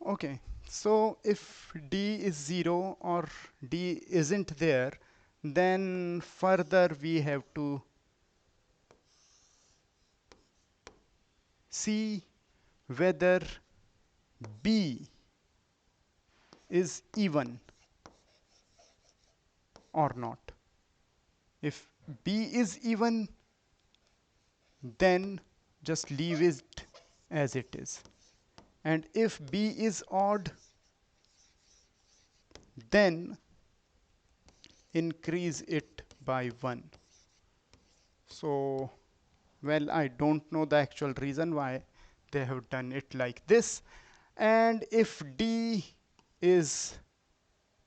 Okay, so if D is 0 or D isn't there, then further we have to see whether B is even or not. If B is even, then just leave it as it is. And if B is odd, then increase it by 1. So, well, I don't know the actual reason why they have done it like this. And if D is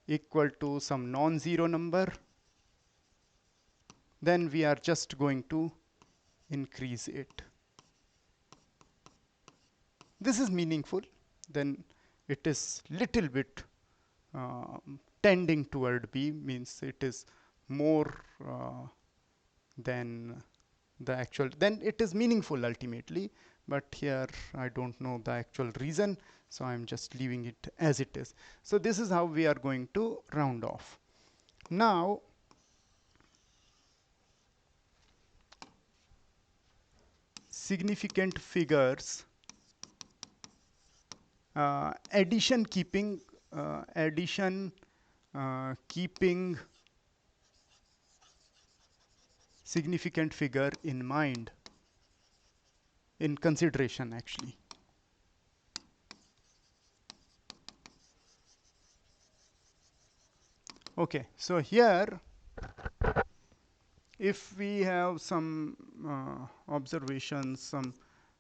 equal to some non-zero number, then we are just going to increase it. This is meaningful. Then it is little bit tending toward B, means it is more than the actual, then it is meaningful ultimately. But here I don't know the actual reason, so I'm just leaving it as it is. So this is how we are going to round off. Now significant figures, addition keeping significant figure in mind, in consideration actually. Okay, so here if we have some observations, some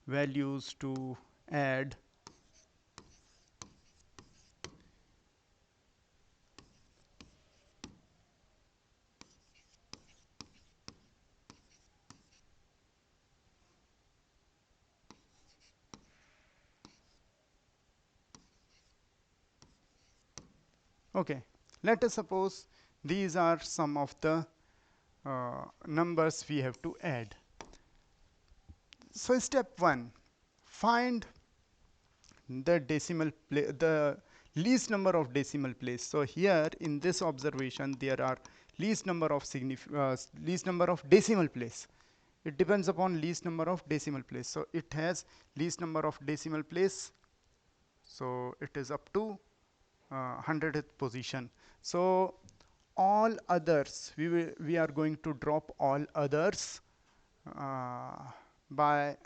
values to add, okay, let us suppose these are some of the numbers we have to add. So step 1, find the least number of decimal place. So here in this observation there are least number of decimal place. It depends upon least number of decimal place. So it has least number of decimal place. So it is up to 100th position. So all others, we are going to drop all others by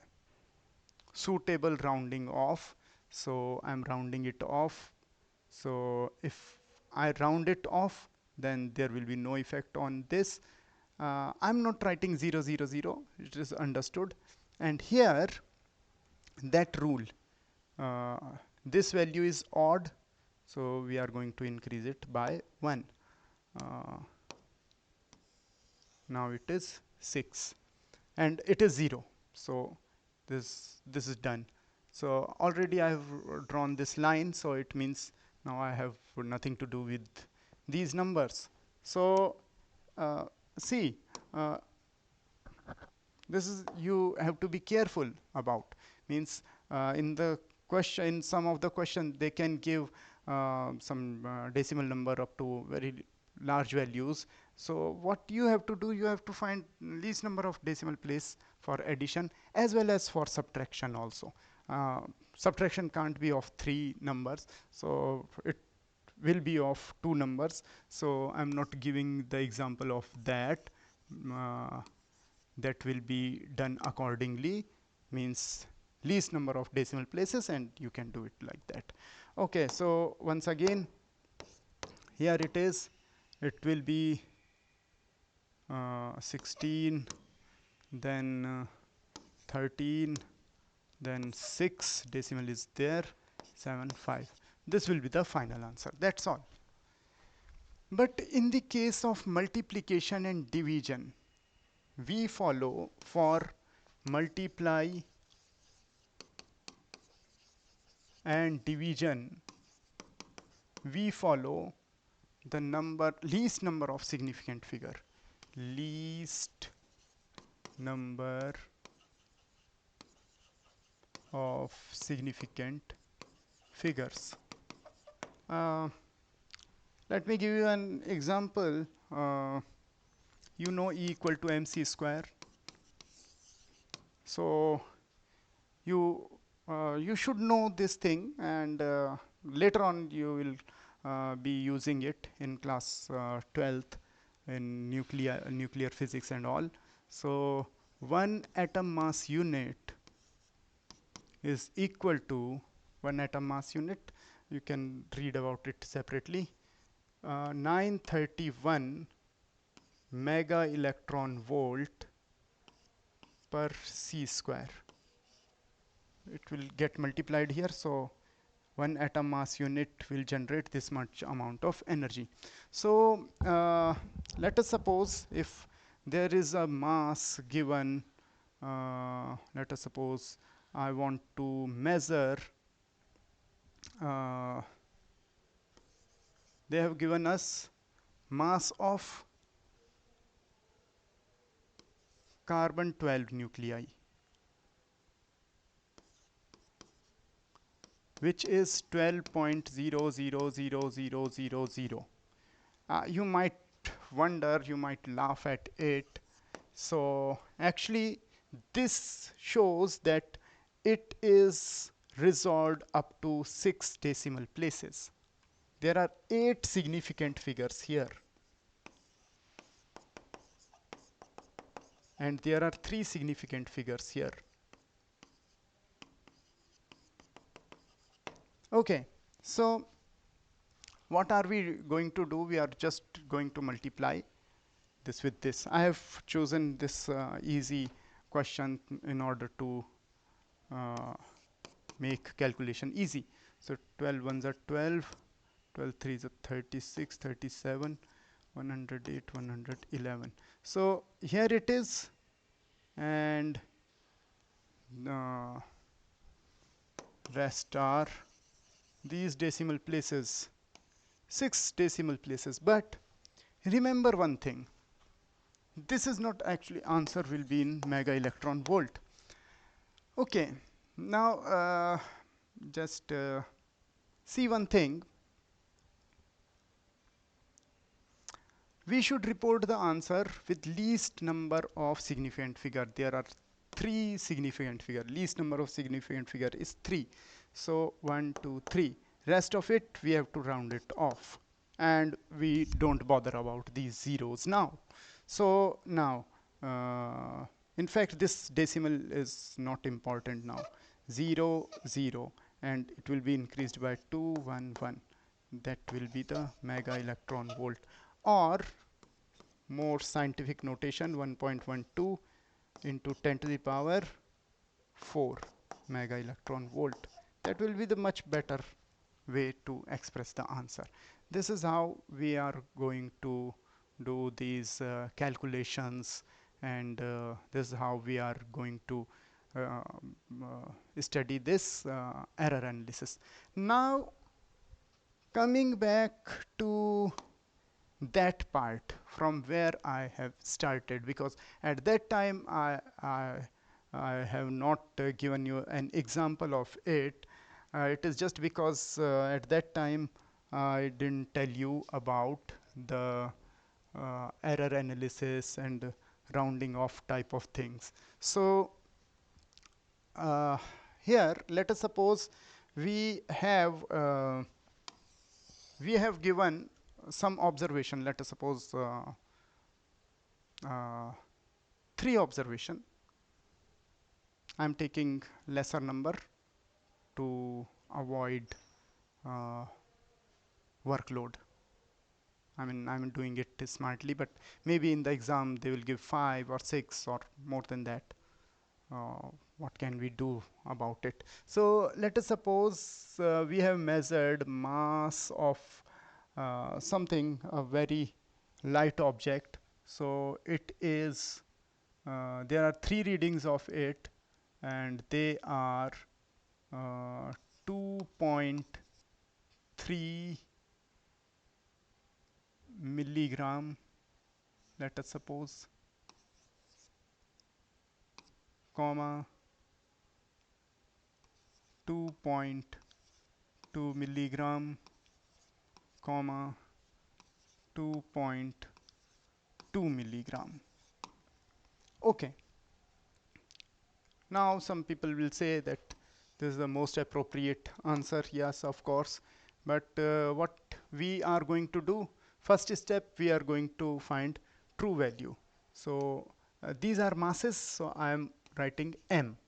suitable rounding off. So I'm rounding it off. So if I round it off, then there will be no effect on this. I'm not writing 0, 0, 0. It is understood. And here, that rule, uh, this value is odd, so we are going to increase it by 1. Uh, now it is 6, and it is 0. So this is done. So already I have drawn this line, so it means now I have nothing to do with these numbers. So see, this is, you have to be careful about, means in the question, in some of the question they can give some decimal number up to very large values. So what you have to do, you have to find least number of decimal place for addition as well as for subtraction also. Subtraction can't be of 3 numbers, so it will be of 2 numbers. So I'm not giving the example of that. uh, that will be done accordingly, means least number of decimal places, and you can do it like that. Okay, so once again, here it is, it will be 16, then 13, then 6 decimal is there, 7, 5. This will be the final answer. That's all. But in the case of multiplication and division, we follow for multiply and division, we follow the least number of significant figure, least number of significant figures. Uh, Let me give you an example. You know E equal to mc square. So you should know this thing, and later on you will be using it in class 12th in nuclear physics and all. So 1 atom mass unit is equal to 1 atom mass unit. You can read about it separately. 931 mega electron volt per c square. It will get multiplied here, so 1 atom mass unit will generate this much amount of energy. So let us suppose if there is a mass given, let us suppose I want to measure, uh, they have given us mass of carbon 12 nuclei, which is 12.000000. You might wonder, you might laugh at it. So actually this shows that it is resolved up to 6 decimal places. There are 8 significant figures here, and there are 3 significant figures here. Okay, so what are we going to do? We are just going to multiply this with this. I have chosen this easy question in order to uh, make calculation easy. So 12 ones are 12, 12 threes are 36, 37, 108, 111. So here it is, and rest are these decimal places, 6 decimal places. But remember one thing, this is not actually answer will be in mega electron volt. Okay, now just see one thing. We should report the answer with least number of significant figure. There are 3 significant figure. Least number of significant figure is 3. So 1, 2, 3. Rest of it we have to round it off, and we don't bother about these zeros now. So now, in fact, this decimal is not important now. 0, 0, and it will be increased by 2, 1, 1. That will be the mega electron volt, or more scientific notation, 1.12 into 10 to the power 4 mega electron volt. That will be the much better way to express the answer. This is how we are going to do these calculations, and this is how we are going to study this error analysis. Now coming back to that part from where I have started, because at that time I have not given you an example of it. It is just because at that time I didn't tell you about the error analysis and rounding off type of things. So uh, here let us suppose we have given some observation. Let us suppose 3 observation. I'm taking lesser number to avoid uh, workload. I'm doing it smartly, but maybe in the exam they will give 5 or 6 or more than that. What can we do about it? So let us suppose we have measured mass of something, a very light object. So it is, there are 3 readings of it, and they are 2.3 milligram, let us suppose, comma 2.2 milligram, comma 2.2 milligram. Okay, now some people will say that this is the most appropriate answer. Yes, of course, but what we are going to do, first step, we are going to find true value. So these are masses, so I am writing m.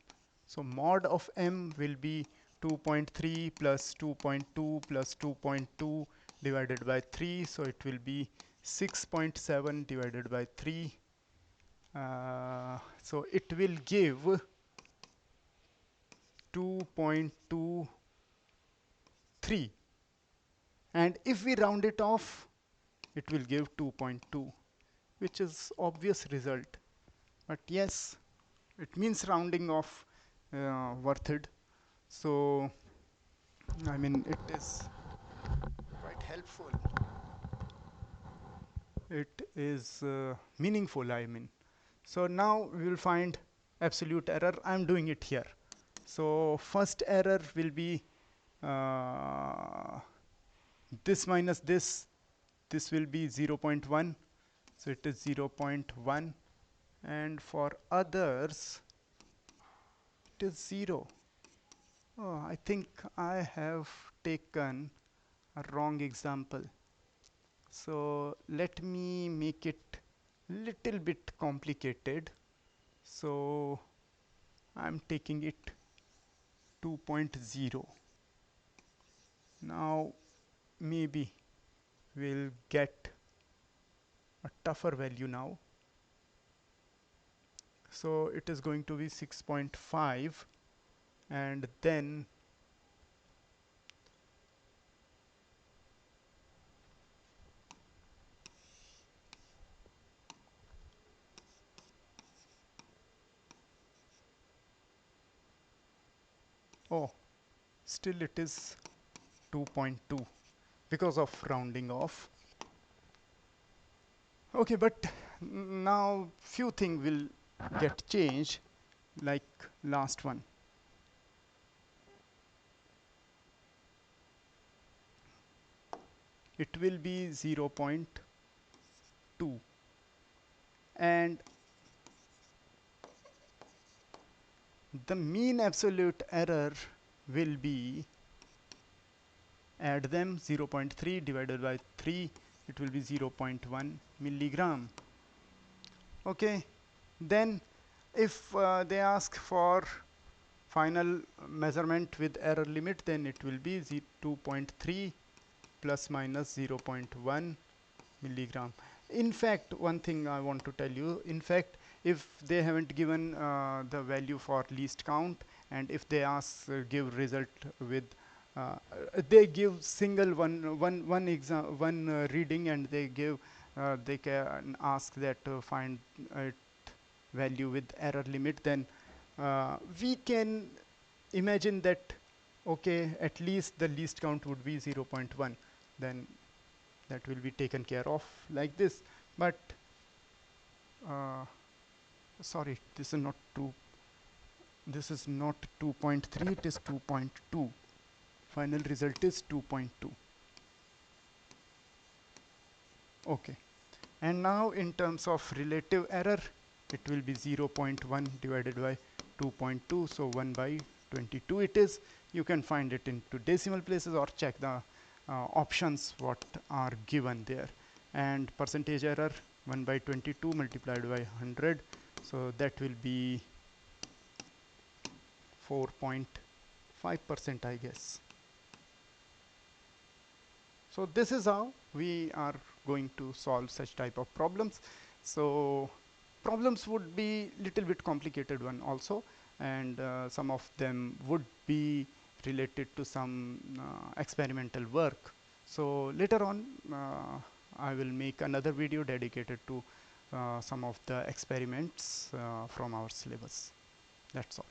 So mod of m will be 2.3 plus 2.2 plus 2.2 divided by 3, so it will be 6.7 divided by 3. So it will give 2.23, and if we round it off it will give 2.2, which is obvious result, but yes, it means rounding off worth it. So I mean, it is quite helpful, it is meaningful, I mean. So now we will find absolute error. I'm doing it here. So first error will be this minus this will be 0.1, so it is 0.1, and for others it is 0. Oh, I think I have taken a wrong example. So let me make it little bit complicated. So I'm taking it 2.0. Now maybe we'll get a tougher value now. So it is going to be 6.5, and then oh, still it is 2.2 because of rounding off. Okay, but now few things will get changed, like last one. It will be 0.2, and the mean absolute error will be, add them, 0.3 divided by 3, it will be 0.1 milligram. Okay, then if they ask for final measurement with error limit, then it will be 2.3 plus minus 0.1 milligram. In fact, one thing I want to tell you, in fact, if they haven't given the value for least count, and if they ask give result with they give single one reading, and they give they can ask that find value with error limit, then we can imagine that okay, at least the least count would be 0.1, then that will be taken care of like this. But sorry, this is not 2, this is not 2.3, it is 2.2. Final result is 2.2. Okay, and now in terms of relative error, it will be 0.1 divided by 2.2, so 1 by 22 it is. You can find it into decimal places or check the options what are given there. And percentage error, 1 by 22 multiplied by 100, so that will be 4.5%, I guess. So this is how we are going to solve such type of problems. So problems would be little bit complicated one also, and some of them would be related to some experimental work. So later on I will make another video dedicated to some of the experiments from our syllabus. That's all.